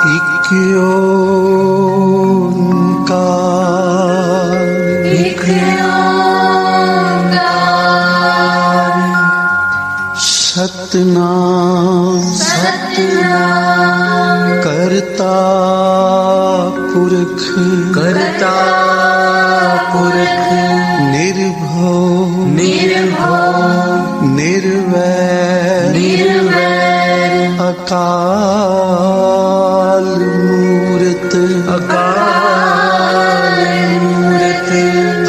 एक ओंकार, एक ओंकार। सतनाम, सतनाम। करता पुरख, करता पुरख। निर्भव, निर्भव। निर्वैर, निर्वैर। अकाल मूरत, अकाल मूरत।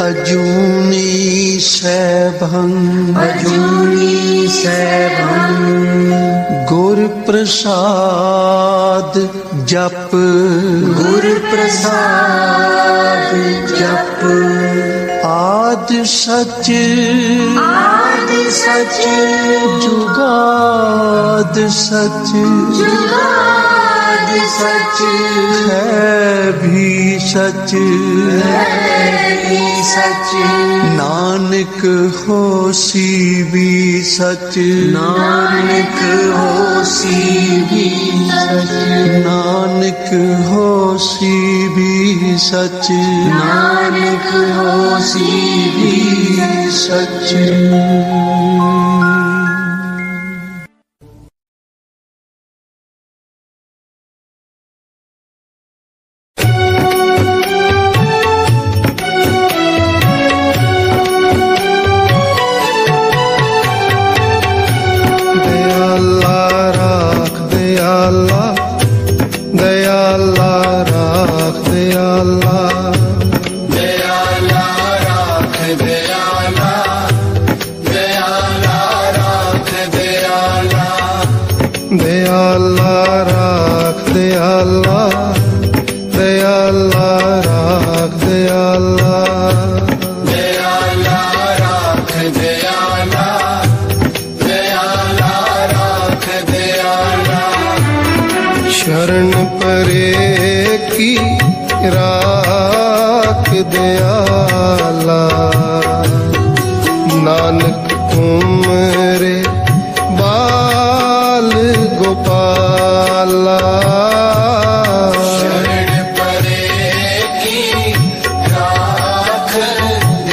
अजूनी सैभं, अजूनी सैभं। गुर प्रसाद जप, गुर प्रसाद जप। आद सच, आद सच। जुगाद सच, जुगाद सच। है भी सच, है भी सच। नानक होसी भी सच, नानक होसी भी सच। नानक होसी भी सच, नानक होसी भी सच। शरण परे की राख दयाला, नानक तुमरे बाल गोपाला। शरण परे की राख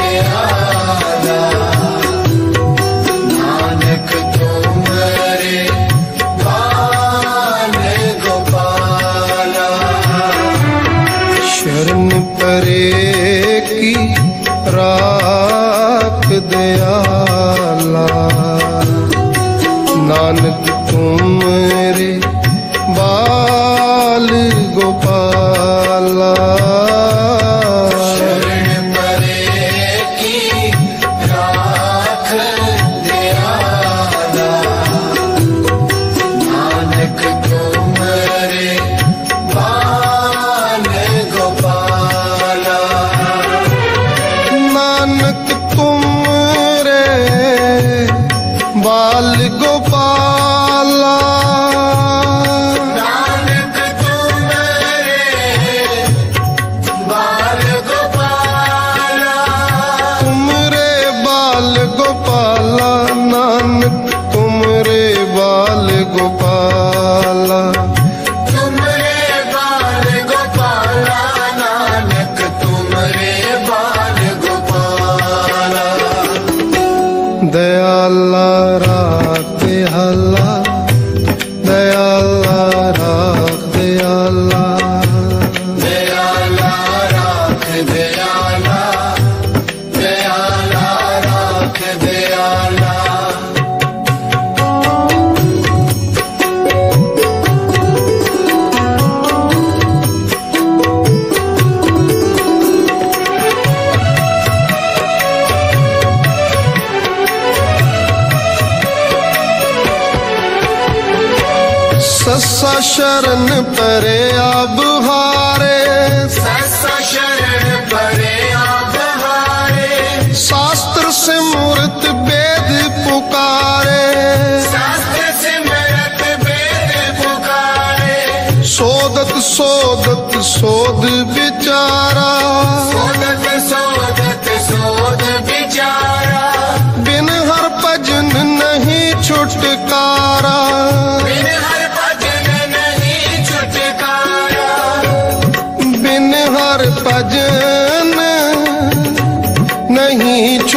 दयाला, नानक तुमरे बाल गोपाला। शरण परे की राख दयाला, नानक तुमरे बाल गोपाला। शरण परे की राख दयाला, नानक तुमरे बाल गोपाला। नानक तुमरे बाल गोपाला, नानक तुमरे बाल गोपाला। तुमरे बाल गोपाला, नानक तुमरे बाल गोपाला। तुमरे बाल गोपाला, नानक तुमरे बाल गोपाला। दयाला राख दयाला, दयाला राख दयाला। दयाला राख दयाला, दयाला राख दयाला। ससा शरण परे अब हारे, ससा शरण परे आप हारे। शास्त्र सिमरत वेद पुकारे। शास्त्र सिमरत वेद पुकारे। सोदत सोदत सोध विचारा, सोदत सोदत सोध विचारा। बिन हर भजन नहीं छुटकारा। बिन हर भजन नहीं छुटकारा।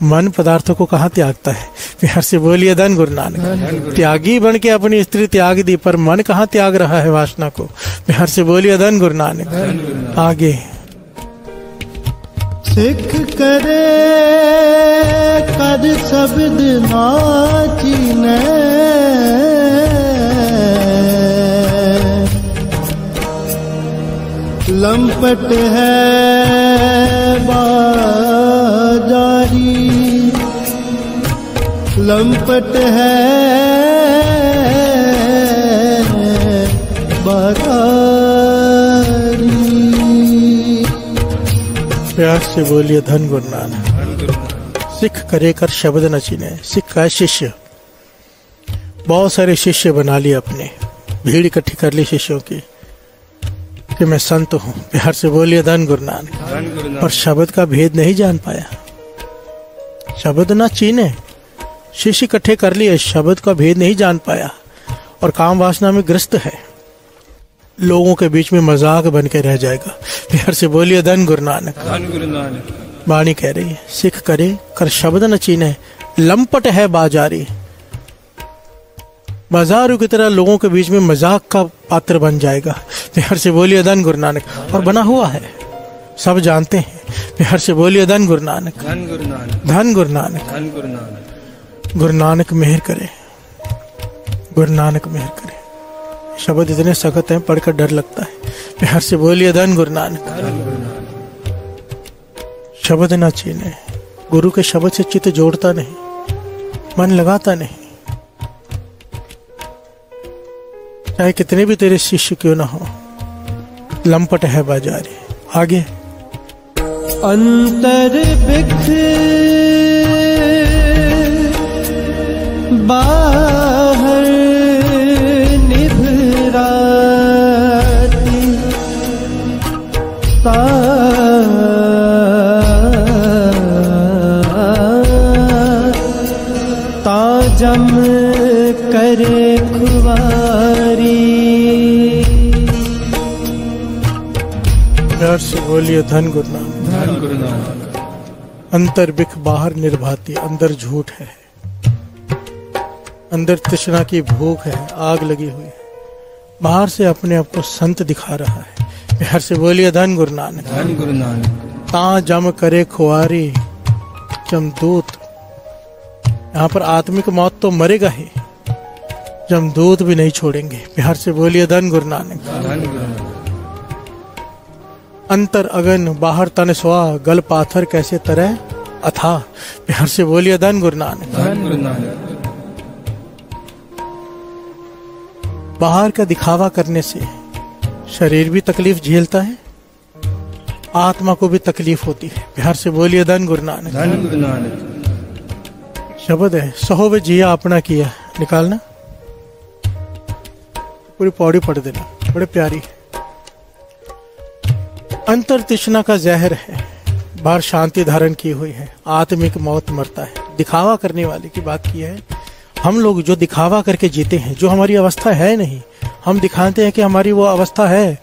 मन पदार्थों को कहाँ त्यागता है? प्यार से बोलिए धन गुरु नानक। त्यागी बन के अपनी स्त्री त्याग दी, पर मन कहाँ त्याग रहा है वासना को? प्यार से बोलिए धन गुरु नानक। आगे सिख करे कर शब्द नाची ने, लंपट है बाजारी, लंपट है बाजारी। प्यार से बोलिए धन गुरु नानक। सिख करे कर शब्द न चीने। सिख का शिष्य, बहुत सारे शिष्य बना लिए अपने, भीड़ इकट्ठी कर ली शिष्यों की कि मैं संत हूँ। प्यार से बोलिए धन गुरु नानक। और शब्द का भेद नहीं जान पाया। शब्द ना चीने, शिष्य इकट्ठे कर लिए, शब्द का भेद नहीं जान पाया और काम वासना में ग्रस्त है, लोगों के बीच में मजाक बन के रह जाएगा। प्यार से बोलिए धन गुरु नानक। वाणी कह रही है, सिख करे कर शब्द न चीने, लंपट है बाजारी। बाजारू की तरह लोगों के बीच में मजाक का पात्र बन जाएगा। प्यार से बोलिए धन गुरु नानक। और बना हुआ है, सब जानते हैं। प्यार से बोलिए धन गुरु नानक। धन गुरु नानक। गुरु नानक मेहर करे, गुरु नानक मेहर करे। शब्द इतने सख्त हैं, पढ़कर डर लगता है। प्यार से बोलिए धन गुरु नानक। शब्द ना छीने, गुरु के शब्द से चित्त जोड़ता नहीं, मन लगाता नहीं, चाहे कितने भी तेरे शिष्य क्यों ना हो। लंपट है बाजारी। आगे अंतर बिख बाहर निभराती, ताजम करे खुवारी। प्यार से बोलिए धन गुरु नानक। अंतर बिख बाहर निर्भाती, अंदर झूठ है, अंदर तृष्णा की भूख है, आग लगी हुई है, बाहर से अपने आप को संत दिखा रहा है। प्यार से बोलिए धन गुरु नानक। ता जम करे खुआरी, जमदूत। यहाँ पर आत्मिक मौत तो मरेगा ही, जमदूत भी नहीं छोड़ेंगे। प्यार से बोलिए धन गुरु नानक। अंतर अगन बाहर तन स्वा, गल पाथर कैसे तरह अथा। प्यार से बोलिए धन गुरु नानक। बाहर का दिखावा करने से शरीर भी तकलीफ झेलता है, आत्मा को भी तकलीफ होती है। प्यार से बोलिए धन गुरु नानक। शब्द है, सहो वे जिया अपना किया, निकालना, पूरी पौड़ी पढ़ देना, बड़े प्यारी है। अंतर तृष्णा का जहर है, बाहर शांति धारण की हुई है, आत्मिक मौत मरता है। दिखावा करने वाले की बात की है। हम लोग जो दिखावा करके जीते हैं, जो हमारी अवस्था है नहीं, हम दिखाते हैं कि हमारी वो अवस्था है,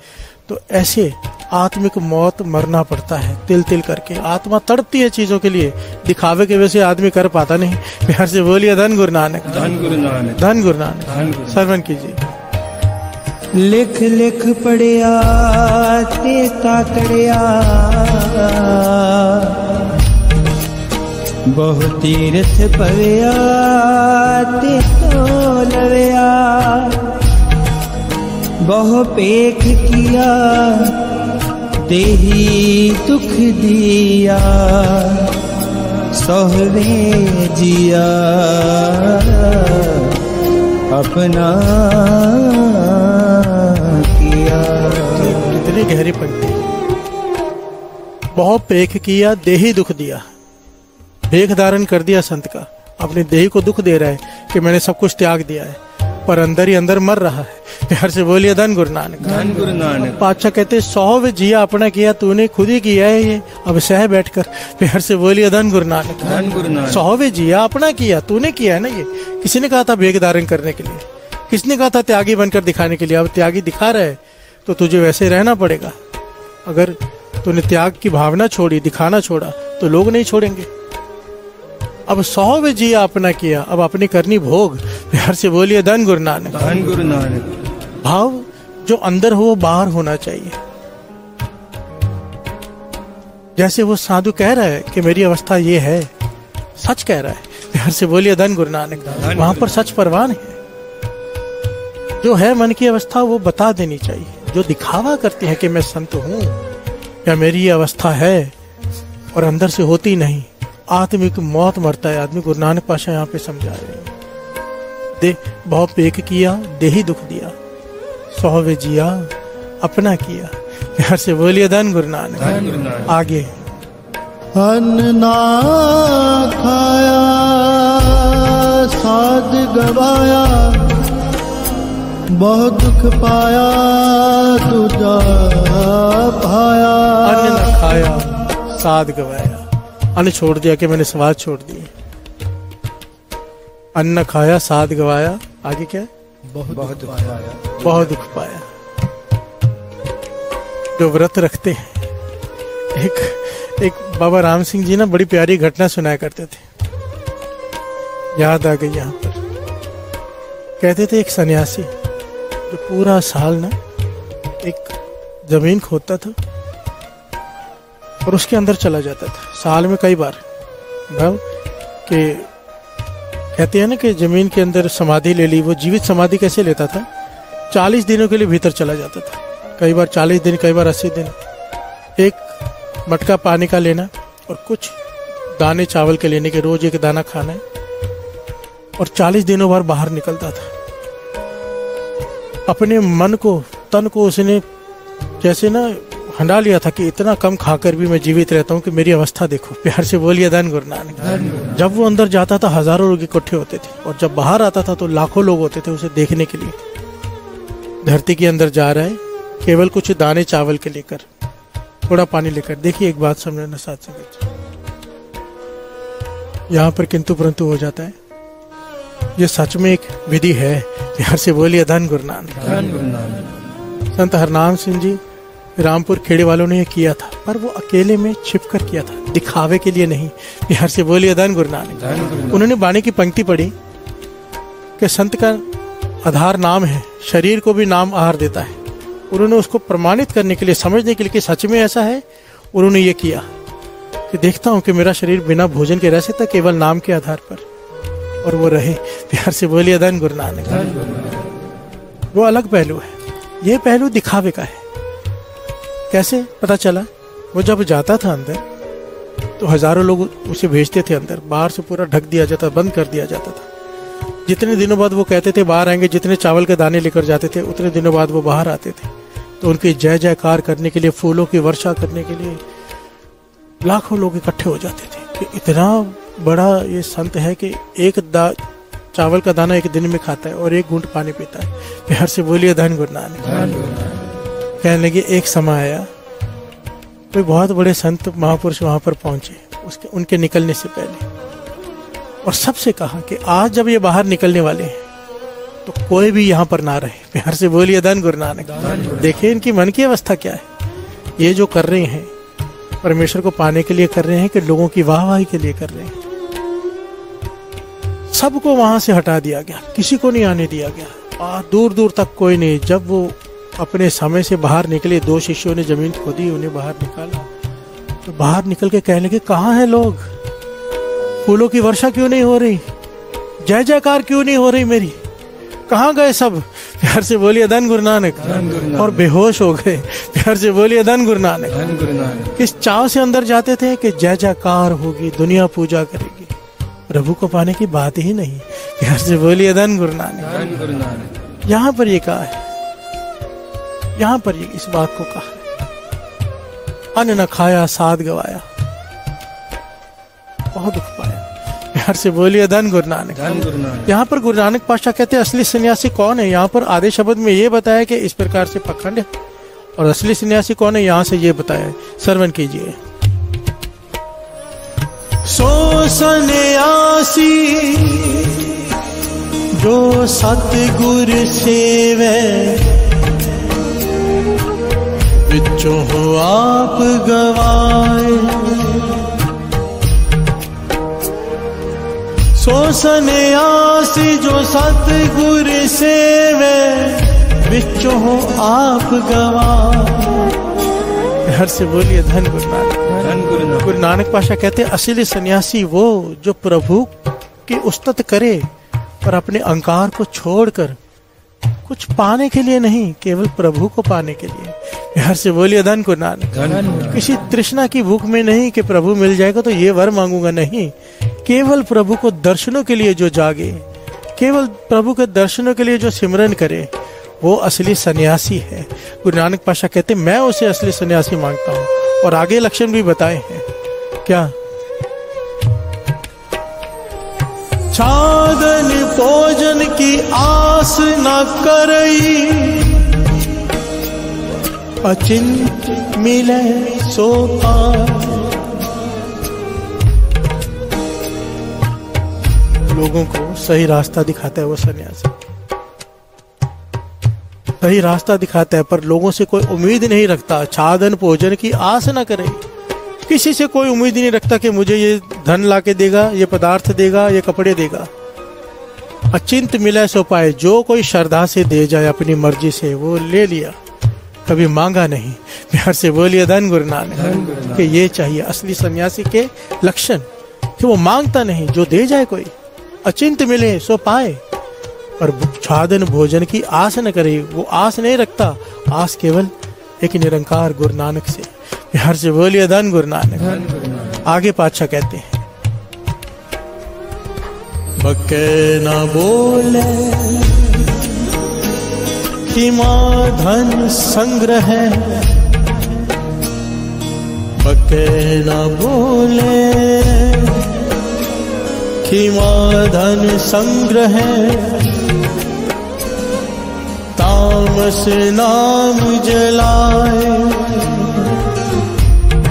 तो ऐसे आत्मिक मौत मरना पड़ता है तिल तिल करके। आत्मा तड़पती है चीजों के लिए, दिखावे के वजह से आदमी कर पाता नहीं। प्यार से बोलिए धन गुरु नानक। धन गुरु नानक। श्रवण कीजिए। लिख लिख पढ़िया ते ताकड़िया, बहु तीर्थ पविया ते तोलविया, बहु पेख किया देही दुख दिया, सोहवे जिया अपना किया। कितनी गहरी पंक्ति। बहुत पेख किया देही दुख दिया, भेख धारण कर दिया संत का, अपने देही को दुख दे रहा है कि मैंने सब कुछ त्याग दिया है, पर अंदर ही अंदर मर रहा है। प्यार से बोलिए धन गुरु नानक। पातशाह कहते 100 जिया अपना किया, तूने खुद ही किया है ये, अब सह बैठकर। प्यार से बोलिए धन गुरु नानक। 100 जिया अपना किया, तूने किया है ना ये। किसी ने कहा था भेख धारण करने के लिए, किसने कहा था त्यागी बनकर दिखाने के लिए। अब त्यागी दिखा रहा है तो तुझे वैसे रहना पड़ेगा। अगर तूने त्याग की भावना छोड़ी, दिखाना छोड़ा, तो लोग नहीं छोड़ेंगे। अब 100 जिया अपना किया, अब अपनी करनी भोग। प्यार से बोलिए धन गुरु नानक। धन गुरु नानक। भाव जो अंदर हो वो बाहर होना चाहिए। जैसे वो साधु कह रहा है कि मेरी अवस्था ये है, सच कह रहा है। प्यार से बोलिए धन गुरु नानक। वहां पर सच परवान है। जो है मन की अवस्था वो बता देनी चाहिए। जो दिखावा करते हैं कि मैं संत हूं या मेरी ये अवस्था है और अंदर से होती नहीं, आत्मिक मौत मरता है आदमी। गुरु नानक पाशा यहाँ पे समझा रहे हैं। दे भाव पेक किया, दे ही दुख दिया, 100 जिया अपना किया। प्यार से बोलिए धन गुरु नानक। आगे अन्न ना खाया साध गवाया, बहुत दुख पाया तुझा पाया। अन्न न खाया साध गवाया, अन्न छोड़ दिया कि मैंने स्वाद छोड़ दिए। अन्न खाया साध गवाया, आगे क्या है? बहुत दुख पाया। बहुत दुख पाया। जो व्रत रखते हैं, एक बाबा राम सिंह जी ना बड़ी प्यारी घटना सुनाया करते थे, याद आ गई यहाँ पर। कहते थे एक सन्यासी जो पूरा साल ना एक जमीन खोदता था और उसके अंदर चला जाता था, साल में कई बार। भाव कि कहते हैं ना कि जमीन के अंदर समाधि ले ली। वो जीवित समाधि कैसे लेता था? 40 दिनों के लिए भीतर चला जाता था, कई बार 40 दिन, कई बार 80 दिन। एक मटका पानी का लेना और कुछ दाने चावल के लेने के, रोज एक दाना खाना है, और 40 दिनों बाद बाहर निकलता था। अपने मन को, तन को उसने जैसे ना हंडा लिया था कि इतना कम खाकर भी मैं जीवित रहता हूँ कि मेरी अवस्था देखो। प्यार से बोलिए धन गुरु नानक। जब वो अंदर जाता था हजारों लोग इकट्ठे होते थे, और जब बाहर आता था तो लाखों लोग होते थे उसे देखने के लिए। धरती के अंदर जा रहा है केवल कुछ दाने चावल के लेकर, थोड़ा पानी लेकर। देखिए एक बात समझना साथ संगत, यहाँ पर किंतु परंतु हो जाता है। ये सच में एक विधि है। प्यार से बोलिए धन गुरु नानक। संत हरनाम सिंह जी रामपुर खेड़े वालों ने ये किया था, पर वो अकेले में छिपकर किया था, दिखावे के लिए नहीं। प्यार से बोलिए धन गुरु नानक। उन्होंने बाणी की पंक्ति पढ़ी कि संत का आधार नाम है, शरीर को भी नाम आहार देता है। उन्होंने उसको प्रमाणित करने के लिए, समझने के लिए कि सच में ऐसा है, उन्होंने ये किया कि देखता हूं कि मेरा शरीर बिना भोजन के रह सकता, केवल नाम के आधार पर, और वो रहे। प्यार से बोलिए धन गुरु नानक। वो अलग पहलू है, ये पहलू दिखावे का है। कैसे पता चला? वो जब जाता था अंदर तो हजारों लोग उसे भेजते थे अंदर, बाहर से पूरा ढक दिया जाता, बंद कर दिया जाता था। जितने दिनों बाद वो कहते थे बाहर आएंगे, जितने चावल के दाने लेकर जाते थे उतने दिनों बाद वो बाहर आते थे। तो उनकी जय जयकार करने के लिए, फूलों की वर्षा करने के लिए लाखों लोग इकट्ठे हो जाते थे कि इतना बड़ा ये संत है कि एक चावल का दाना एक दिन में खाता है और एक घूंट पानी पीता है। प्यार से बोलिए धन गुरु नानक। कहने लगे एक समय आया, कोई बहुत बड़े संत महापुरुष वहां पर पहुंचे उसके उनके निकलने से पहले, और सबसे कहा कि आज जब ये बाहर निकलने वाले हैं तो कोई भी यहाँ पर ना रहे। प्यार से बोलिए धन गुरु नानक। देखिए इनकी मन की अवस्था क्या है। ये जो कर रहे हैं परमेश्वर को पाने के लिए कर रहे हैं कि लोगों की वाहवाही के लिए कर रहे हैं। सबको वहां से हटा दिया गया, किसी को नहीं आने दिया गया, दूर दूर तक कोई नहीं। जब वो अपने समय से बाहर निकले, 2 शिष्यों ने जमीन खोदी, उन्हें बाहर निकाला, तो बाहर निकल के कहने लगे कहाँ हैं लोग? फूलों की वर्षा क्यों नहीं हो रही? जय जयकार क्यों नहीं हो रही मेरी? कहाँ गए सब? प्यार से बोलिए धन गुरु नानक। और बेहोश हो गए। प्यार से बोलिए धन गुरु नानक। किस चाव से अंदर जाते थे कि जय जयकार होगी, दुनिया पूजा करेगी, प्रभु को पाने की बात ही नहीं। प्यार से बोलिए धन गुरु नानक। यहाँ पर ये कहा है, यहाँ पर ये इस बात को कहा है, अन्न न खाया साध गवाया, बहुत दुख पाया। प्यार से बोलिए धन गुरु नानक। यहाँ पर गुरु नानक पातशाह कहते हैं असली सन्यासी कौन है। यहाँ पर आधे शब्द में ये बताया कि इस प्रकार से पखंड है, और असली सन्यासी कौन है यहाँ से ये बताया। श्रवण कीजिए। सो सन्यासी जो सतगुर सेवे, विचों हो आप गवाए, सन्यासी जो सतगुर सेवे विचो हो आप गवा। हर से बोलिए धन गुरु नानक। गुरु नानक पाशा कहते असली सन्यासी वो जो प्रभु की उस्तत करे और अपने अहंकार को छोड़कर कुछ पाने के लिए नहीं, केवल प्रभु को पाने के लिए। हर से बोलिए धन गुरु नानक। किसी तृष्णा की भूख में नहीं कि प्रभु मिल जाएगा तो ये वर मांगूंगा, नहीं। केवल प्रभु को दर्शनों के लिए जो जागे, केवल प्रभु के दर्शनों के लिए जो सिमरन करे, वो असली सन्यासी है। गुरु नानक पाशा कहते मैं उसे असली सन्यासी मांगता हूँ। और आगे लक्षण भी बताए हैं क्या? छादन भोजन की आस न करई, अचिंत मिले सो पाए। लोगों को सही रास्ता दिखाता है वो सन्यासी, सही रास्ता दिखाता है, पर लोगों से कोई उम्मीद नहीं रखता। छादन भोजन की आस न करे, किसी से कोई उम्मीद नहीं रखता कि मुझे ये धन लाके देगा, ये पदार्थ देगा, ये कपड़े देगा। अचिंत मिले सो पाए, जो कोई श्रद्धा से दे जाए अपनी मर्जी से वो ले लिया, कभी मांगा नहीं। प्यार से बोलिए धन गुरु नानक। कि ये चाहिए असली सन्यासी के लक्षण, कि वो मांगता नहीं, जो दे जाए कोई। अचिंत मिले सो पाए, पर छादन भोजन की आस न करे, वो आस नहीं रखता। आस केवल एक निरंकार गुरु नानक से। हर से बोलिए धन गुरु नानक। आगे पातशाह कहते हैं बके ना बोले कि माँ धन संग्रह, बके ना बोले कि माँ धन संग्रह, तामस नाम जलाए।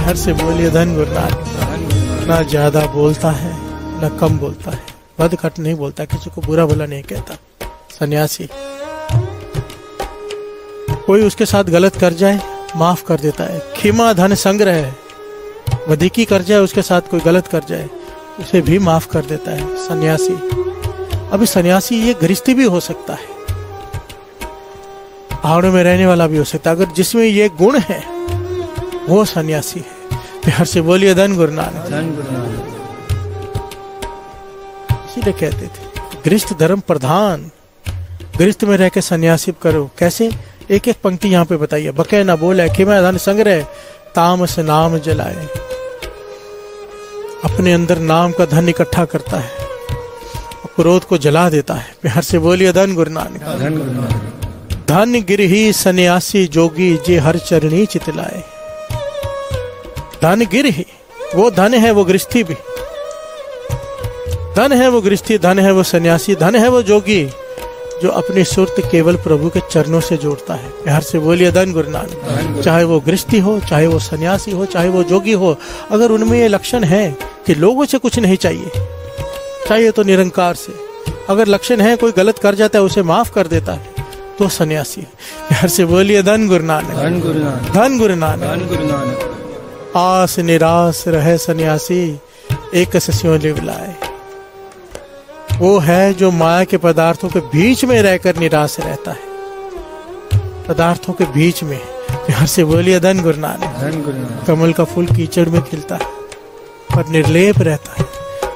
हर से बोलिए धन गुरु नानक। ना ज्यादा बोलता है ना कम बोलता है, बद घट नहीं बोलता, किसी को बुरा भला नहीं कहता। सन्यासी कोई उसके साथ गलत कर जाए माफ कर देता है। खिमा धन संग्रह है, वधिकी कर जाए उसके साथ कोई गलत कर जाए उसे भी माफ कर देता है सन्यासी। अभी सन्यासी ये गृहस्थी भी हो सकता है, पहाड़ों में रहने वाला भी हो सकता है, अगर जिसमें ये गुण है वो सन्यासी है। प्यार से बोलिए धन गुरु नानक। इसीलिए कहते थे गृहस्थ धर्म प्रधान, गृहस्थ में रह के सन्यासी करो। कैसे? एक एक पंक्ति यहाँ पे बताइए। बके ना बोले खिमा धन संग्रह, तामस नाम जलाए। अपने अंदर नाम का धन इकट्ठा करता है, क्रोध को जला देता है। प्यार से बोलिए धन गुरु नानक। धन गिरही सन्यासी जोगी, जे हर चरणी चितलाए। धन गिरही, वो धन है वो गृहस्थी भी, धन है वो गृहस्थी, धन है वो सन्यासी, धन है वो जोगी जो अपनी सुरत केवल प्रभु के चरणों से जोड़ता है। प्यार से बोलिए धन गुरु नानक। चाहे वो गृहस्थी हो, चाहे वो सन्यासी हो, चाहे वो जोगी हो, अगर उनमें ये लक्षण है कि लोगों से कुछ नहीं चाहिए, चाहिए तो निरंकार से, अगर लक्षण है कोई गलत कर जाता है उसे माफ कर देता है, तो सन्यासी है। प्यार से बोलिए धन गुरु नानक। धन गुरु नानक। आस निराश रहे सन्यासी, एक सस्यों लिवलाए। वो है जो माया के पदार्थों के बीच में रहकर निराश रहता है, पदार्थों के बीच में। प्यार से बोलिए धन गुरु नानक। कमल का फूल कीचड़ में खिलता है पर निर्लेप रहता है।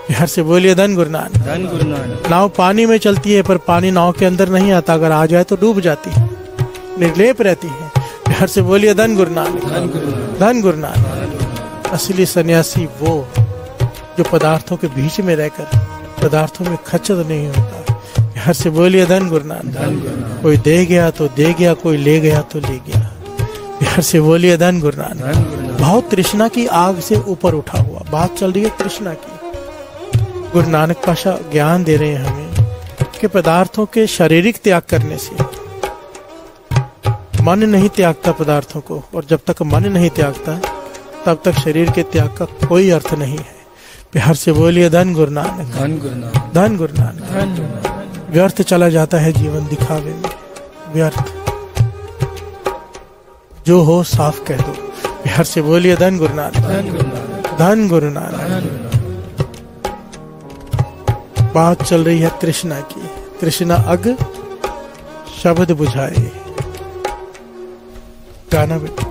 प्यार से बोलिए धन गुरु नानक। नाव पानी में चलती है पर पानी नाव के अंदर नहीं आता, अगर आ जाए तो डूब जाती है, निर्लेप रहती है। प्यार से बोलिए धन गुरु नानक। धन गुरु नानक। असली सन्यासी वो जो पदार्थों के बीच में रहकर पदार्थों में खच्चर नहीं होता। प्यार से बोलिए धन गुरु नानक। कोई दे गया तो दे गया, कोई ले गया तो ले गया। प्यार से बोलिए धन गुरु नानक। बहुत तृष्णा की आग से ऊपर उठा हुआ, बात चल रही है तृष्णा की। गुरु नानक पाशा ज्ञान दे रहे हैं हमें कि पदार्थों के शारीरिक त्याग करने से मन नहीं त्यागता पदार्थों को, और जब तक मन नहीं त्यागता तब तक शरीर के त्याग का कोई अर्थ नहीं है। प्यार से बोलिए धन गुरु नानक। धन गुरु नानक। व्यर्थ चला जाता है जीवन दिखावे में, व्यर्थ। जो हो साफ कह दो। प्यार से बोलिए धन गुरु नानक। धन गुरु नानक। बात चल रही है तृष्णा की। तृष्णा अग शब्द बुझाए। गाना बेटा।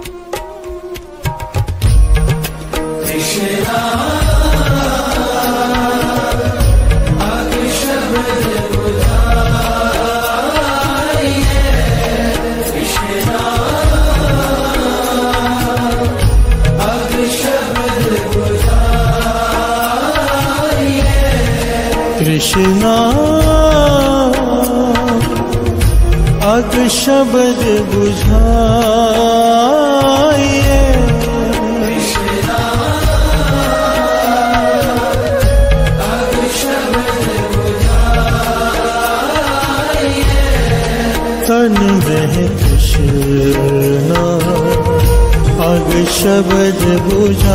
कृष्णा अग शब्द बुझाइए। तन में कृष्णा अग शब्द बुझाइए।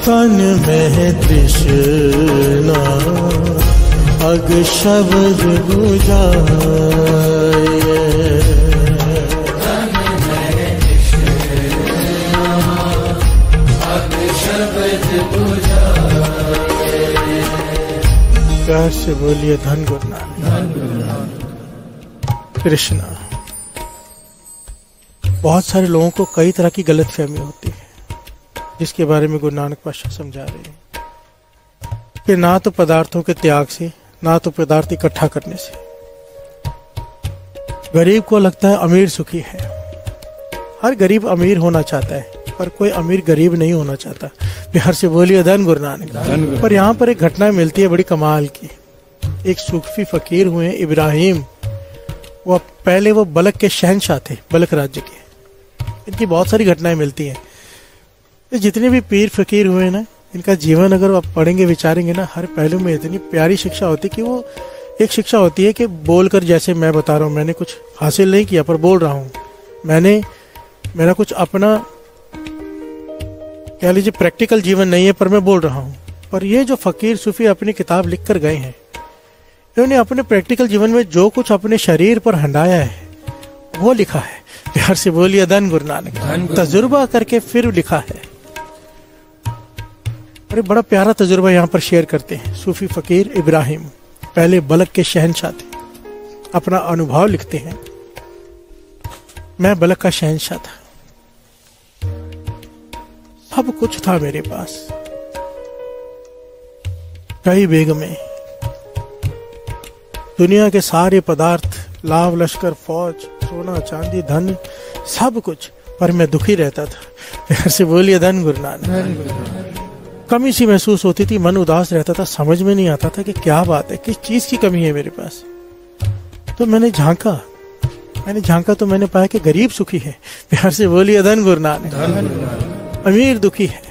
तन में तृष्णा अग शब्द बुझाए। प्यार से बोलिए धन गुरु नानक। कृष्णा। बहुत सारे लोगों को कई तरह की गलतफहमी होती है, जिसके बारे में गुरु नानक पातशाह समझा रहे हैं कि ना तो पदार्थों के त्याग से, ना तो पदार्थ इकट्ठा करने से। गरीब को लगता है अमीर सुखी है। हर गरीब अमीर होना चाहता है, पर कोई अमीर गरीब नहीं होना चाहता। बिहार से बोलिए धन गुरु नानक। पर यहाँ पर एक घटना मिलती है बड़ी कमाल की। एक सूफी फकीर हुए इब्राहिम, वो पहले वो बलक के शहंशाह थे, बलक राज्य के। इनकी बहुत सारी घटनाएं मिलती हैं। जितने भी पीर फकीर हुए ना, इनका जीवन अगर आप पढ़ेंगे विचारेंगे ना, हर पहलू में इतनी प्यारी शिक्षा होती है कि वो एक शिक्षा होती है कि बोलकर, जैसे मैं बता रहा हूँ, मैंने कुछ हासिल नहीं किया पर बोल रहा हूँ, मेरा कुछ अपना कह लीजिए प्रैक्टिकल जीवन नहीं है पर मैं बोल रहा हूँ। पर ये जो फकीर सूफी अपनी किताब लिख कर गए हैं, इन्होंने अपने प्रैक्टिकल जीवन में जो कुछ अपने शरीर पर हंडाया है वो लिखा है। प्यार से बोलिए धन गुरु नानक। तजुर्बा करके फिर लिखा है। अरे बड़ा प्यारा तजुर्बा यहाँ पर शेयर करते हैं सूफी फकीर इब्राहिम, पहले बलक के शहंशाह थे। अपना अनुभव लिखते हैं। मैं बलक का शहंशाह था, सब कुछ था मेरे पास, कई बेग में दुनिया के सारे पदार्थ, लाभ, लश्कर, फौज, सोना, चांदी, धन, सब कुछ, पर मैं दुखी रहता था। प्यार से बोलिए धन गुरु नानक। कमी सी महसूस होती थी, मन उदास रहता था, समझ में नहीं आता था कि क्या बात है, किस चीज की कमी है मेरे पास। तो मैंने झांका तो मैंने पाया कि गरीब सुखी है। प्यार से बोलिए धन गुरु नानक। अमीर दुखी है।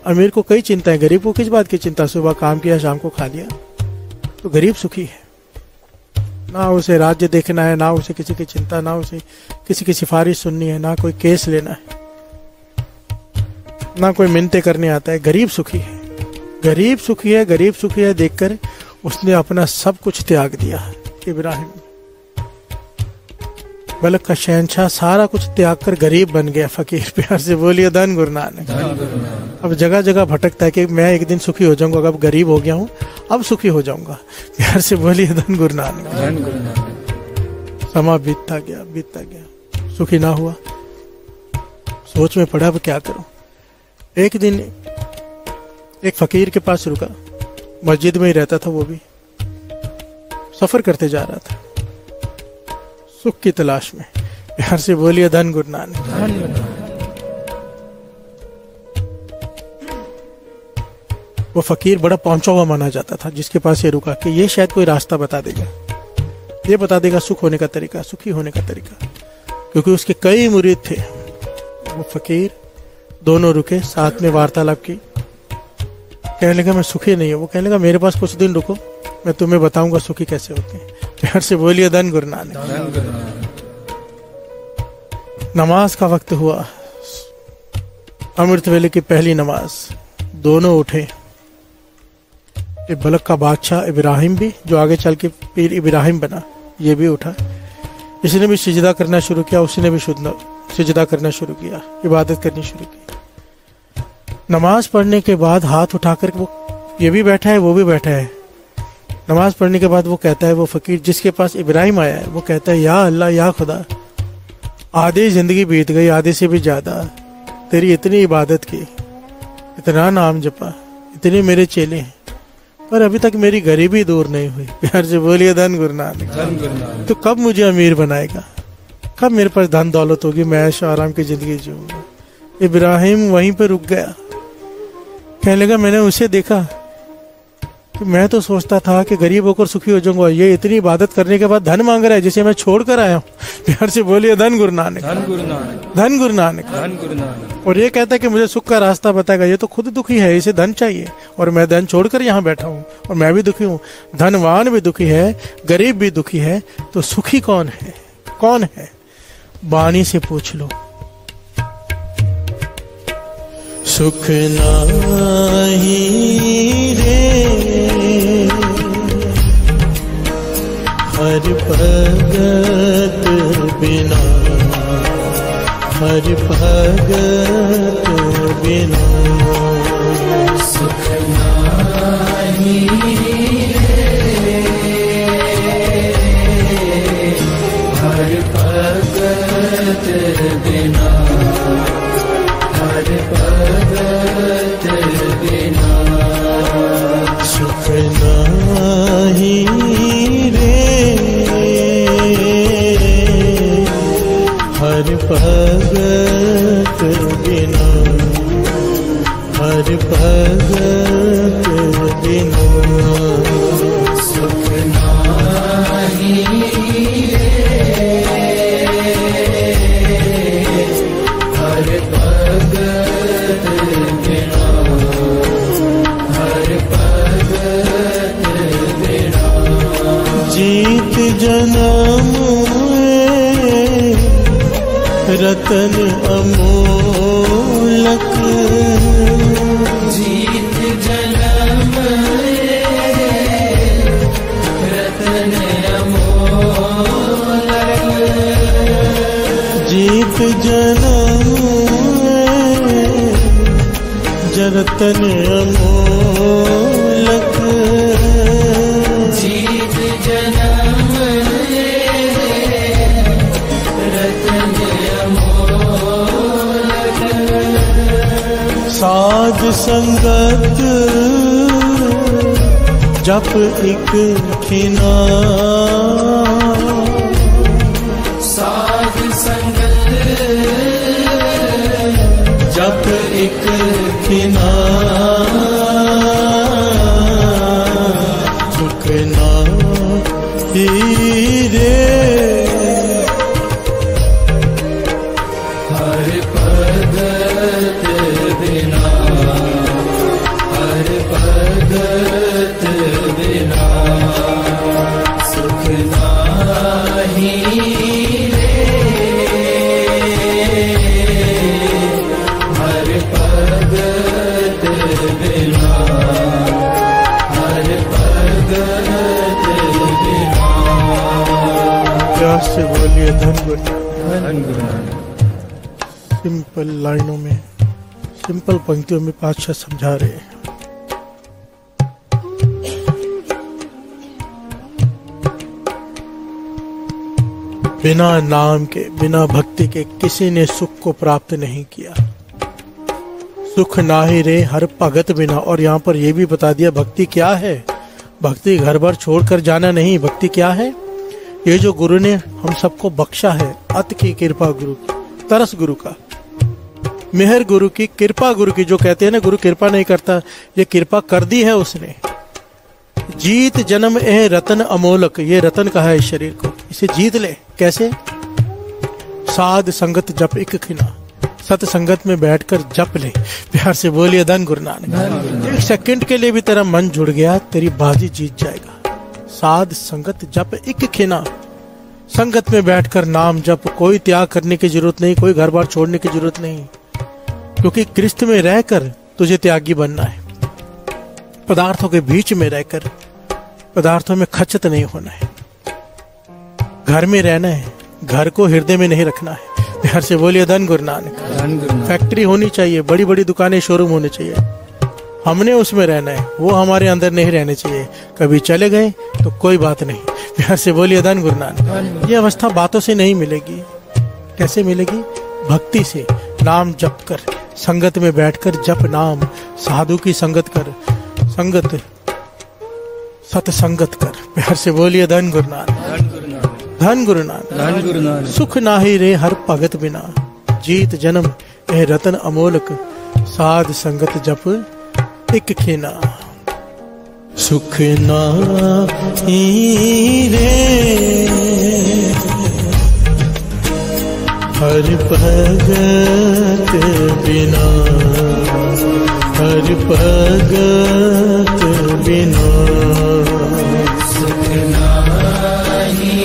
अमीर को कई चिंता है, गरीब को किस बात की चिंता? सुबह काम किया, शाम को खा लिया। तो गरीब सुखी है, ना उसे राज्य देखना है, ना उसे किसी की चिंता, ना उसे किसी की सिफारिश सुननी है, ना कोई केस लेना है, ना कोई मिन्नतें करने आता है। गरीब सुखी है, गरीब सुखी है, गरीब सुखी है देखकर उसने अपना सब कुछ त्याग दिया। इब्राहिम बलक का शहंशाह सारा कुछ त्याग कर गरीब बन गया फकीर। प्यार से बोलिए धन गुरु नानक। अब जगह जगह भटकता है कि मैं एक दिन सुखी हो जाऊंगा, अब गरीब हो गया हूं, अब सुखी हो जाऊंगा। प्यार से बोलिए धन गुरु नानक। समा बीतता गया, सुखी ना हुआ, सोच में पड़ा अब क्या करूं। एक दिन एक फकीर के पास रुका, मस्जिद में ही रहता था, वो भी सफर करते जा रहा था सुख की तलाश में। प्यार से बोलिए धन गुरु नानक। वो फकीर बड़ा पहुंचा हुआ माना जाता था, जिसके पास ये रुका कि ये शायद कोई रास्ता बता देगा, ये बता देगा सुख होने का तरीका, सुखी होने का तरीका, क्योंकि उसके कई मुरीद थे। वो फकीर दोनों रुके, साथ में वार्तालाप की। कहने लगा मैं सुखी नहीं हूं। वो कहने लगा मेरे पास कुछ दिन रुको, मैं तुम्हें बताऊंगा सुखी कैसे होते हैं। प्यार से बोलिए धन गुरु नानक। नमाज का वक्त हुआ, अमृत वेले की पहली नमाज। दोनों उठे, बलक का बादशाह इब्राहिम भी, जो आगे चल के पीर इब्राहिम बना, ये भी उठा, इसने भी सिजदा करना शुरू किया, उसने भी सिजदा करना शुरू किया, इबादत करनी शुरू की। नमाज पढ़ने के बाद हाथ उठाकर वो ये भी बैठा है, वो भी बैठा है। नमाज पढ़ने के बाद वो कहता है, वो फकीर जिसके पास इब्राहिम आया है, वो कहता है, या अल्लाह, या खुदा, आधी जिंदगी बीत गई, आधे से भी ज्यादा, तेरी इतनी इबादत की, इतना नाम जपा, इतने मेरे चेले हैं, पर अभी तक मेरी गरीबी दूर नहीं हुई। प्यार से बोलिए धन गुरु नानक। तो कब मुझे अमीर बनाएगा, कब मेरे पास धन दौलत होगी, मैं ऐश आराम की जिंदगी जीऊंगा। इब्राहिम वहीं पर रुक गया। कहने लगा, मैंने उसे देखा कि मैं तो सोचता था कि गरीब होकर सुखी हो जाऊंगा, ये इतनी इबादत करने के बाद धन मांग रहा है जिसे मैं छोड़ कर आया हूँ। प्यार से बोलिए धन गुरु नानक, धन गुरु नानक, धन गुरु नानक, धन गुरु नानक। और ये कहता है कि मुझे सुख का रास्ता बताएगा। ये तो खुद दुखी है, इसे धन चाहिए, और मैं धन छोड़कर यहाँ बैठा हूँ, और मैं भी दुखी हूँ। धनवान भी दुखी है, गरीब भी दुखी है, तो सुखी कौन है, कौन है? बानी से पूछ लो। सुख नाही रे हर भगत बिना, हर भगत बिना, सुख नाही हर भगत बिना, हर भगत बिना, सुख नाही रे हर भगत बिना, हर भगत बिना, सुख नाही हर भगत बिना, हर भगत बिना, जीत जन्म रतन अमोलक, जीत जन्म रतन अमोलक, जीत जन्म रतन अमोलक, जीत जन्म रतन अमोलक, साध संगत जप एक खिना, साध संगत जप एक खिना, सुख नाही रे हर भगत बिना, हर भगत बिना, सुख नाही रे हर भगत बिना, हर भगत बिना। प्यार से बोलिए धन गुरु, धन गुरु नानक। सिंपल लाइनों में, सिंपल पंक्तियों में पातशाह समझा रहे हैं। बिना नाम के, बिना भक्ति के किसी ने सुख को प्राप्त नहीं किया। सुख नाहि रे हर भगत बिना। और यहाँ पर यह भी बता दिया भक्ति क्या है। भक्ति घर भर छोड़कर जाना नहीं। भक्ति क्या है? ये जो गुरु ने हम सबको बख्शा है, अत की कृपा गुरु की, तरस गुरु का, मेहर गुरु की, कृपा गुरु की। जो कहते हैं ना गुरु कृपा नहीं करता, ये कृपा कर दी है उसने। जीत जन्म ए रतन अमोलक, ये रतन कहा है इस शरीर को, इसे जीत ले। कैसे? साध संगत जप एक खिना, सत संगत में बैठकर जप ले। प्यार से बोलिए धन गुरु नानक। एक सेकंड के लिए भी तेरा मन जुड़ गया, तेरी बाजी जीत जाएगा। साध संगत जप एक खिना, संगत में बैठकर नाम जप। कोई त्याग करने की जरूरत नहीं, कोई घर बार छोड़ने की जरूरत नहीं, क्योंकि क्रिस्त में रहकर तुझे त्यागी बनना है। पदार्थों के बीच में रहकर पदार्थों में खचित नहीं होना है। घर में रहना है, घर को हृदय में नहीं रखना है। बिहार से बोलिए धन गुरु नानक। धन गुरु नानक। फैक्ट्री होनी चाहिए, बड़ी बड़ी दुकानें, शोरूम होने चाहिए, हमने उसमें रहना है, वो हमारे अंदर नहीं रहने चाहिए। कभी चले गए तो कोई बात नहीं। बिहार से बोलिए धन गुरु नानक। ये अवस्था बातों से नहीं मिलेगी। कैसे मिलेगी? भक्ति से, नाम जप कर, संगत में बैठकर जप नाम, साधु की संगत कर, संगत सतसंगत कर। बिहार से बोलिए धन गुरु नानक। धन गुरु नानक। धन गुरु नानक। धन गुरु नानक। सुख नाही रे हर भगत बिना, जीत जन्म ए रतन अमोलक, साध संगत जप एक खिना। सुख नाही रे हर भगत बिना, हर भगत बिना। सुख नाही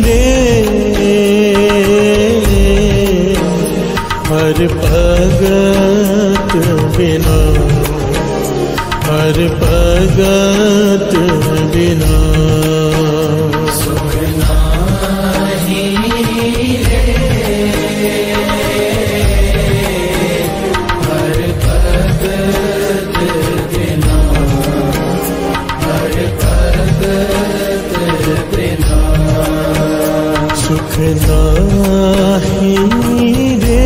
रे हर भगत बिना, हर भगत बिना। सुख नाही रे हर भगत बिना, हर भगत बिना। सुख नाही रे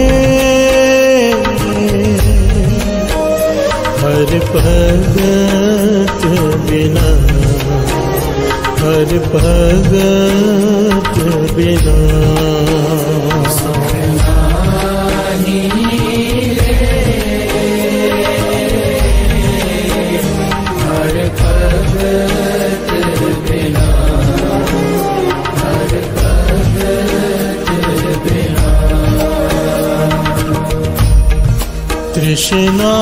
हर भगत बिना, हर भगत बिना। सुख नाही रे हर भगत बिना, हर भगत बिना। हर भगत बिना, हर भगत बिना। तृष्णा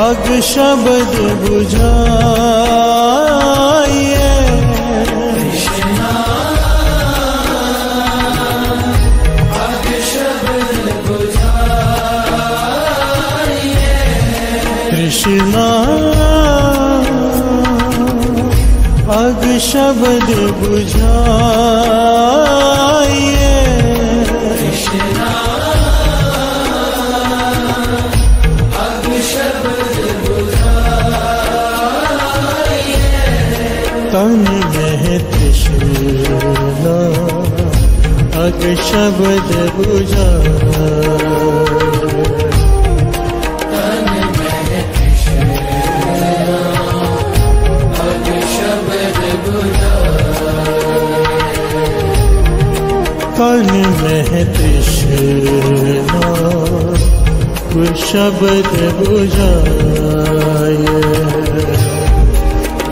अग शब्द बुझाइए, तृष्णा अग शब्द बुझाइए, तृष्णा अग शब्द बुझाइए, तृष्णा तन में तृष्णा अग शब्द बुझाए, तन में तृष्णा अग शब्द बुझाए, तन में तृष्णा अग शब्द बुझाए,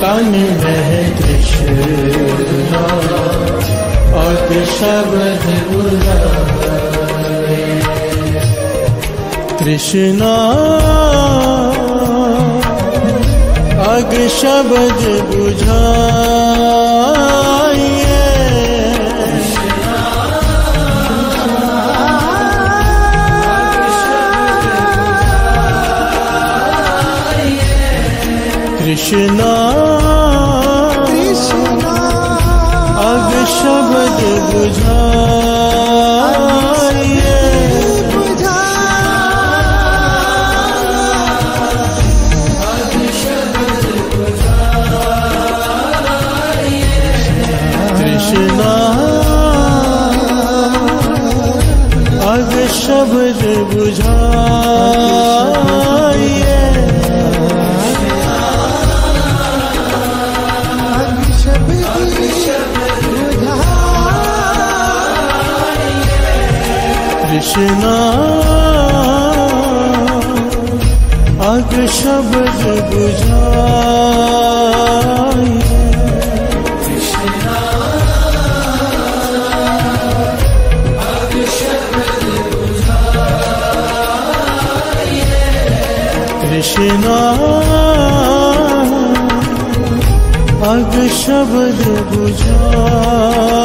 तन में तृष्णा अग शब्द बुझाए, तृष्णा अग शब्द बुझाए, कृष्णा अग शब्द बुझाइए, कृष्णा अग शब्द बुझाइए, कृष्णा अग शब्द बुझाए, कृष्णा अग शब्द बुझाए, कृष्णा अग शब्द बुझाइए।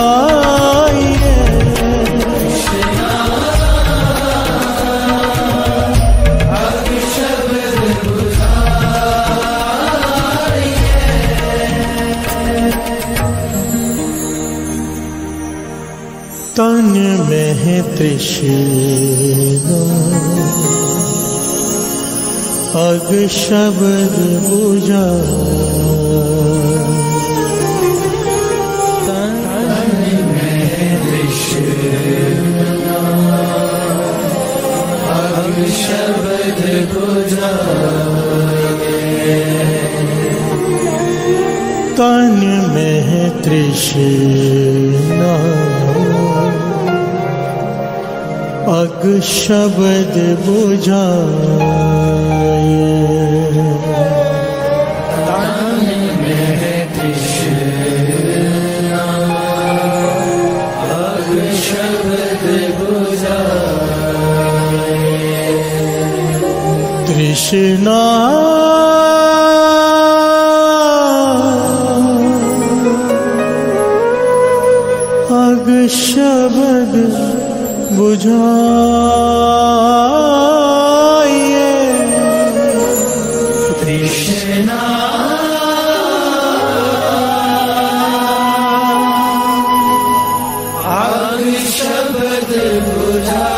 तन में है तृष्णा अग शब्द बुझा। तन में है तृष्णा अग शब्द बुझा। तन में है तृष्णा अग शब्द बुझाए। तन में है तृष्णा अग शब्द बुझाए। तृष्णा अग शब्द बुझाइए। तृष्णा अग शब्द बुझाइए।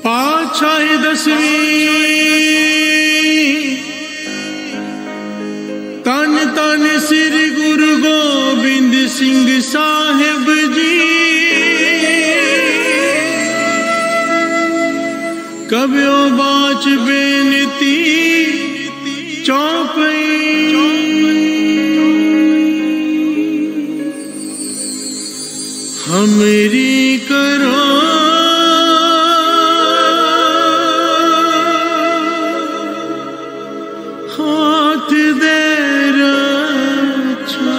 पाछाई दसवीं तन तन श्री गुरु गोबिंद सिंह साहिब जी। कब्यो बाच बेनती चौपई हमरी करो हाथ दे रक्षा।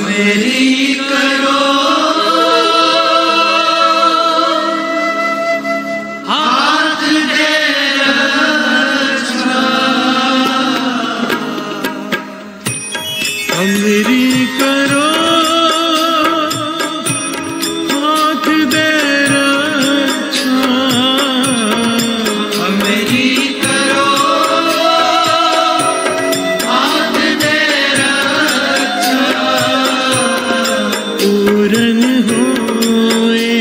मेरी करो हाथ दे रक्षा। हमरी करो हाथ दे रक्षा। मेरी करो हाथ दे रक्षा। पूरन होए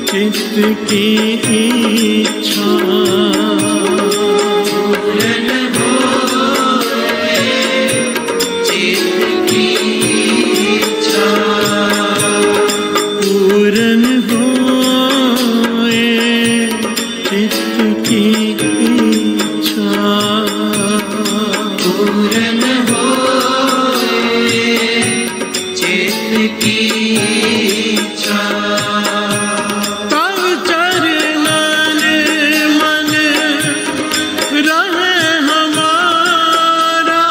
चित्त की इच्छा। पूरन होए चित्त की इच्छा। पूरन होए चित्त की इच्छा। पूरन होए चित्त की इच्छा। तब चरणन मन रहे हमारा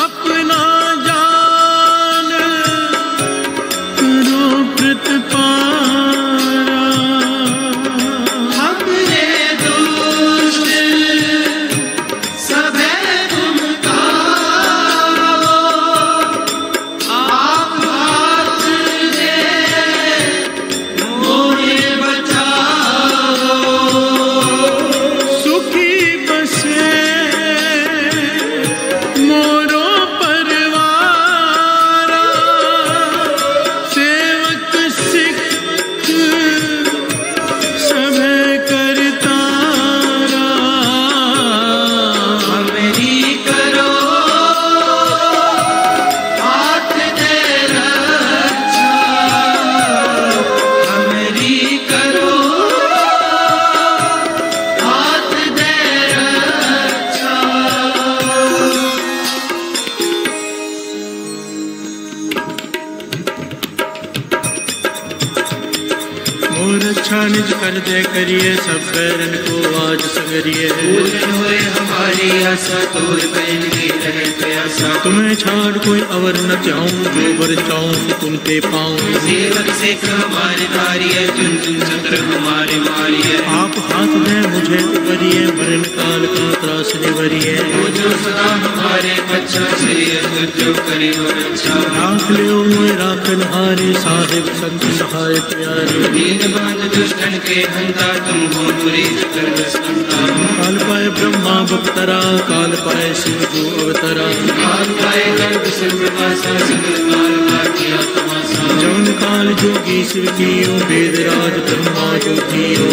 अपना जान करो प्रतिपारा। हमने दुष्ट सभे तुम तारो। आप हाथ दे मोहे बचाओ। सुखी बसे मोरो परवारा। सेवक सिख सभे करतारा। मेरी करो हाथ दे रक्षा। मेरी करो हाथ दे रक्षा। मोर अच्छा निज कर दे करिए सब बैरन को आज सगरिए। पूजन होए हमारी आशा तोर बैन की रहे प्यासा। तुम्हें छाड़ कोई अवर न चाहूं जो बर चाहूं कि तुम ते पाऊं। सेवक से हमारे तारिये चुन चुन चंद्र हमारे मारिये। आप हाथ में मुझे उबरिए मरण काल का त्रास निवरिए। वो जो सदा हमारे अच्छा से जो करे और अच्छा। राख लियो मोए राखन हारे साहिब संत सहाय प्यारे। दीन बांध दुष्टन के हंता तुम हो बुरी कर दस्ता। काल पाए ब्रह्मा बक्तरा काल पाए शिव जो अवतरा। काल पाए गर्भ सर्वनाशा सगल काल का किया तमाशा। जौन काल जोगी शिव कियो वेद राज ब्रह्मा जो कियो।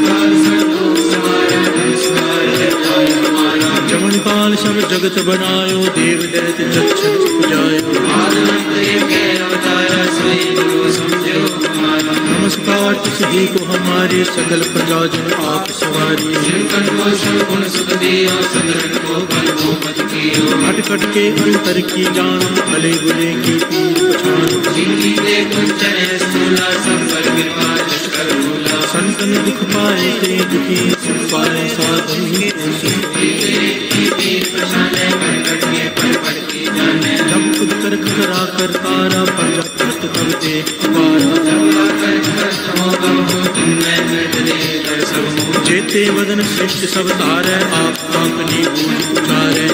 काल सर्वों समारा नमस्कार है जाय हमारा। जमन काल सब जगत बनायो देव दैत जक्षण उपजायो। आनंद एक अवतारा सोई गुरु समझो हमारा। नमस्कार किसी को हमारे सकल प्रजाजन आप सवारी। सिंकट को शगुन सुख दियो सदरन को बल को मत कियो। हट कट के अंतर की जान भले बुरे की पीर पछान। जिंदगी दे कुंचन स्थूला संबर कृपा लश्कर भूला। संतन दुख पाए ते दुखी सुख पाए साधन पछाने कट के पर पड़ के जाने। जब खुद कर करा कर तारा प्रजा करत तब दे अपारा। जेते वदन श्रेष्ठ सब तारे आप अपनी बूझ उचारे।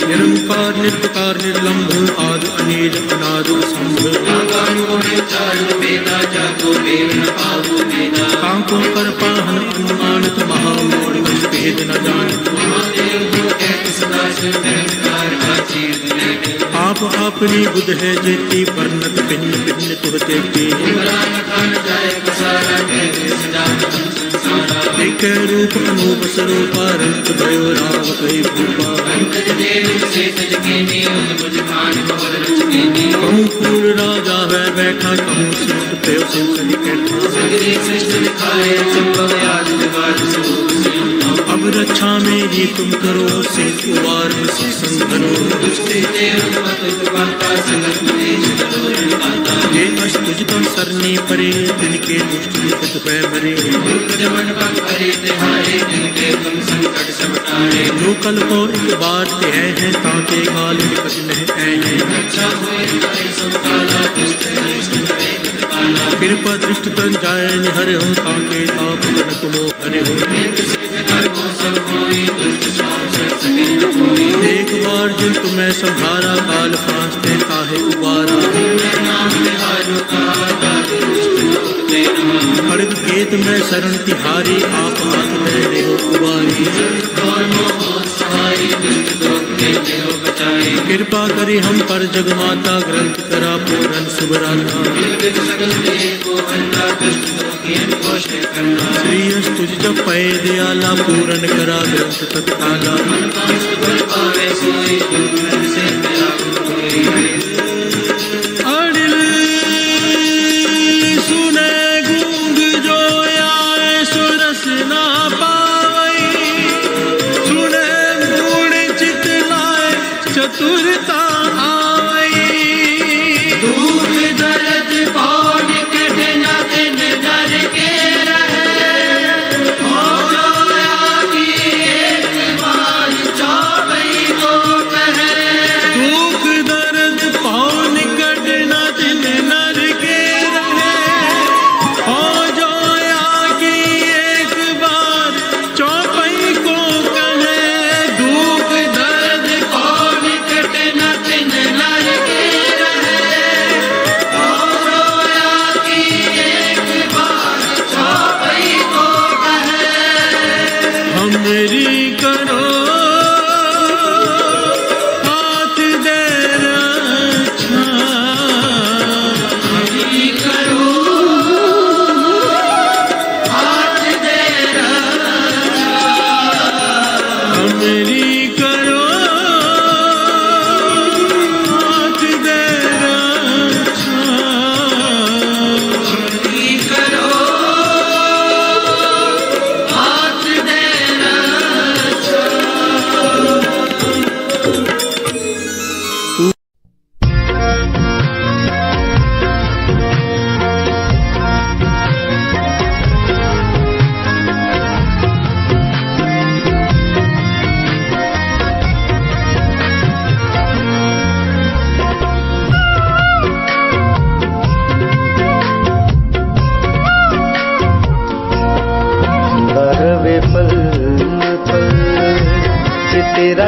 निरंकार निर्विकार निर्लंभ आद अनीज अनाद संभ। कांकों कर पाहन अनुमानित महामोड़ भेद न जान। आप अपनी बुध है जेती वर्णत भिन्न भिन्न तुहते की। एक रूप अनूप स्वरूपा रंग भयो राव कई भूपा। कहूँ फूल राजा है बैठा कहूँ सिंह पे सिंह बैठा। अब रक्षा मेरी तुम करो सिंह उबार संगनो। ये अस्तुज तुम सरनी परे जिनके दुष्ट निकट भय मरे। जो कल को एक बार ते हैं ताके काल निकट नहीं हैं। कृपा दृष्ट तन जाय निहर हो ताके ताप जनक मोह हरे हो। एक बार जिन तुम्हें संभारा काल फांसते काहे उबारा। खड़ग केत में शरण तिहारी आप हाथ में रहो उबारी। कृपा करी हम पर जगमाता ग्रंथ करा पूरन सुभराता। श्री तुझ जब पै दयाला पूरन करा ग्रंथ तत्काला। अड़िल सुने गूंग जो आए सुरस ना पावई। सुने मूड चित लाए चतुरता आवई। दूर दर्द पौन के दिन दिन डर के रहे। और आगे एक बार चौबई।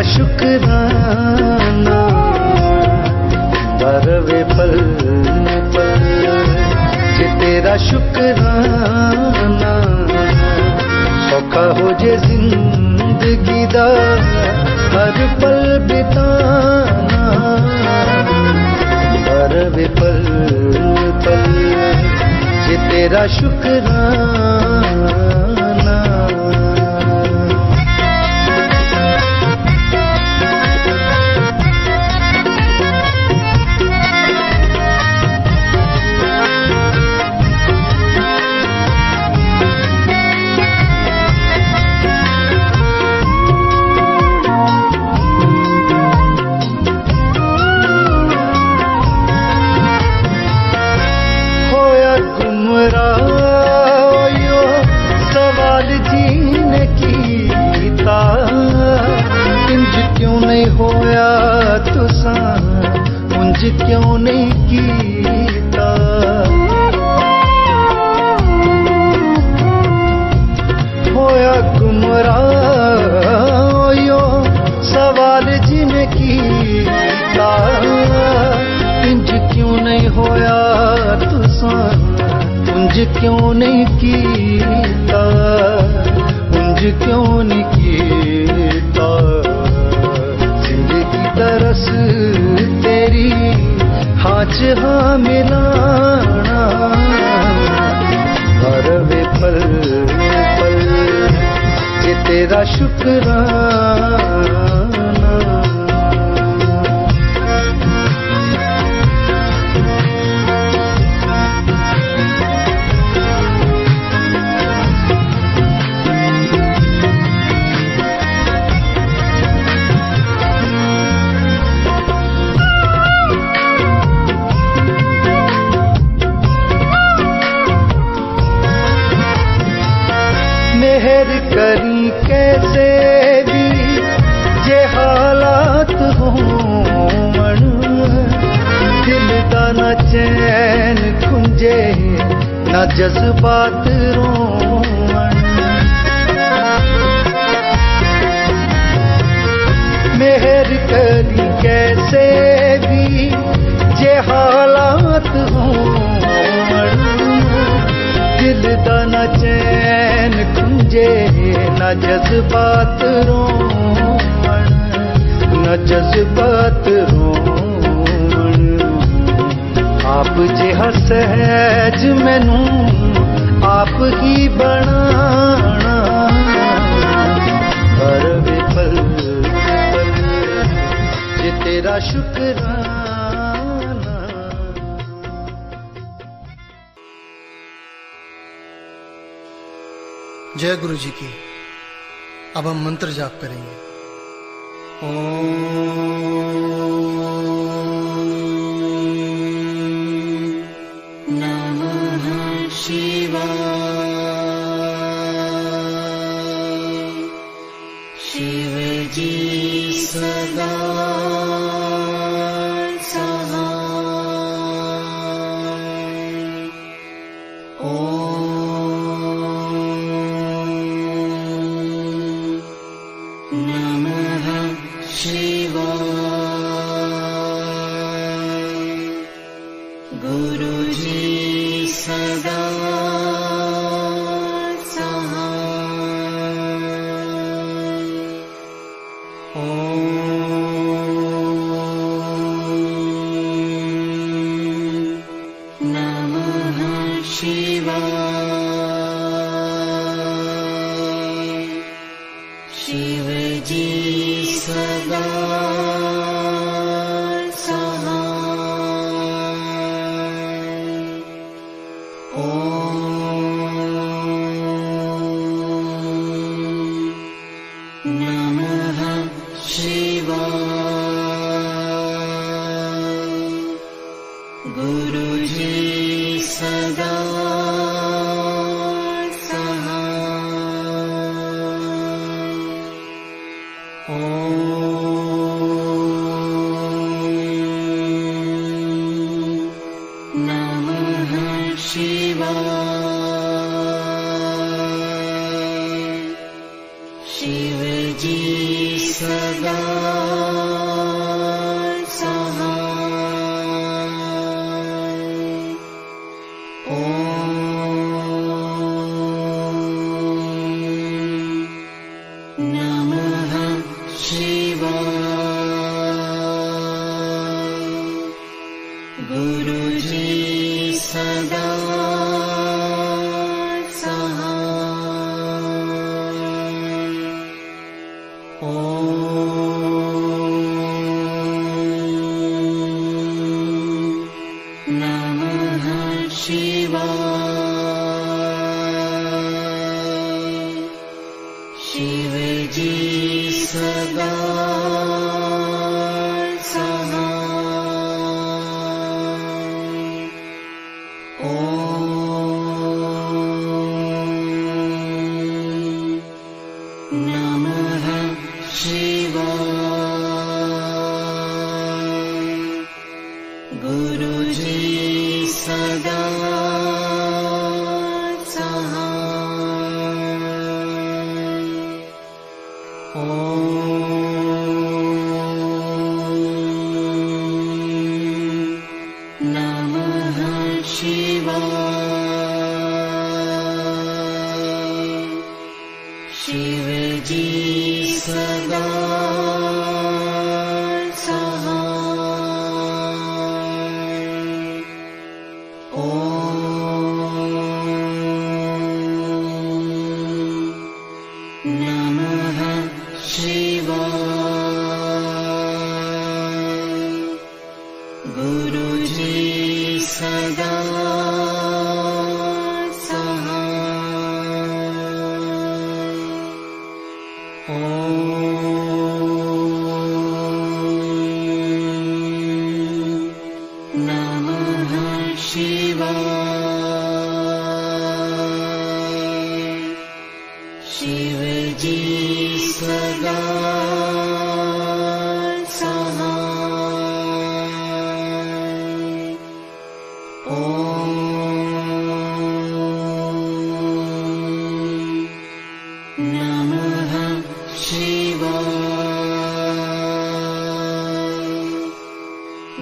तेरा शुक्राना बरवे पल पल जे तेरा शुक्राना सौखा हो जे जिंदगी दा हर पल बिताना बरवे पल पल जे तेरा शुक्राना। होया तुसा उंज क्यों नहीं कीता होया गुमराह यो सवाल जिन्हें कीता इंज क्यों नहीं होया तुसा उंज क्यों नहीं कीता उंज क्यों नहीं कीता तरस तेरी हाथ हाँ मिलाना हर वे पल पल ये तेरा शुक्राना। मेहर करी कैसे भी जे हालात होवन दिल दा न चैन खुंजे न जज्बात रोवन मेहर करी कैसे भी जे हालात होवन दिल दा न चैन खुंजे न जज्बात रोवन न जज्बात रोवन आप जिहा सहज मैनू आप ही बनाना हर वे पल पल जे तेरा शुक्राना। जय गुरु जी की। अब हम मंत्र जाप करेंगे। नमः शिवाय शिव जी सदा गुरुजी सदा शिव जी सदा सहाय। ओम नमः शिवाय।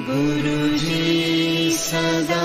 गुरुजी सदा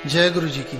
जय गुरु जी की।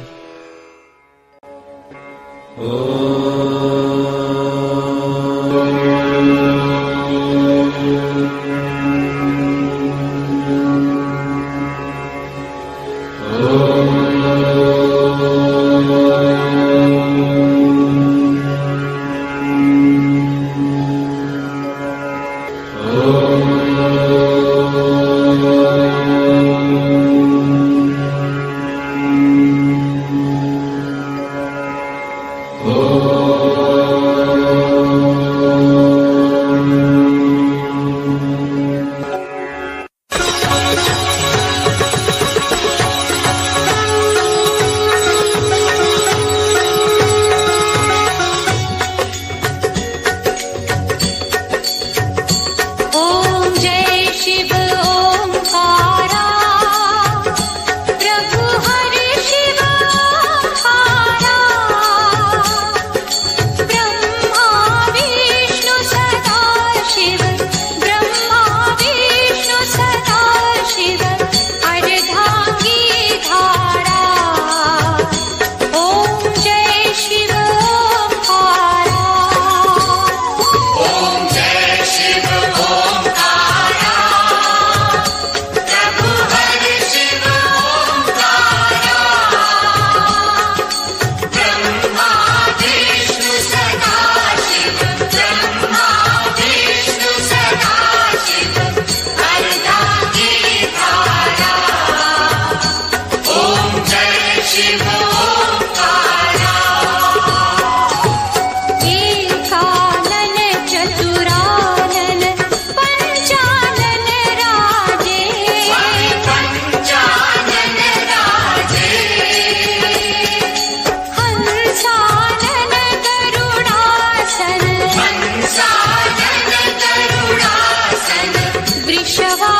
वृषवा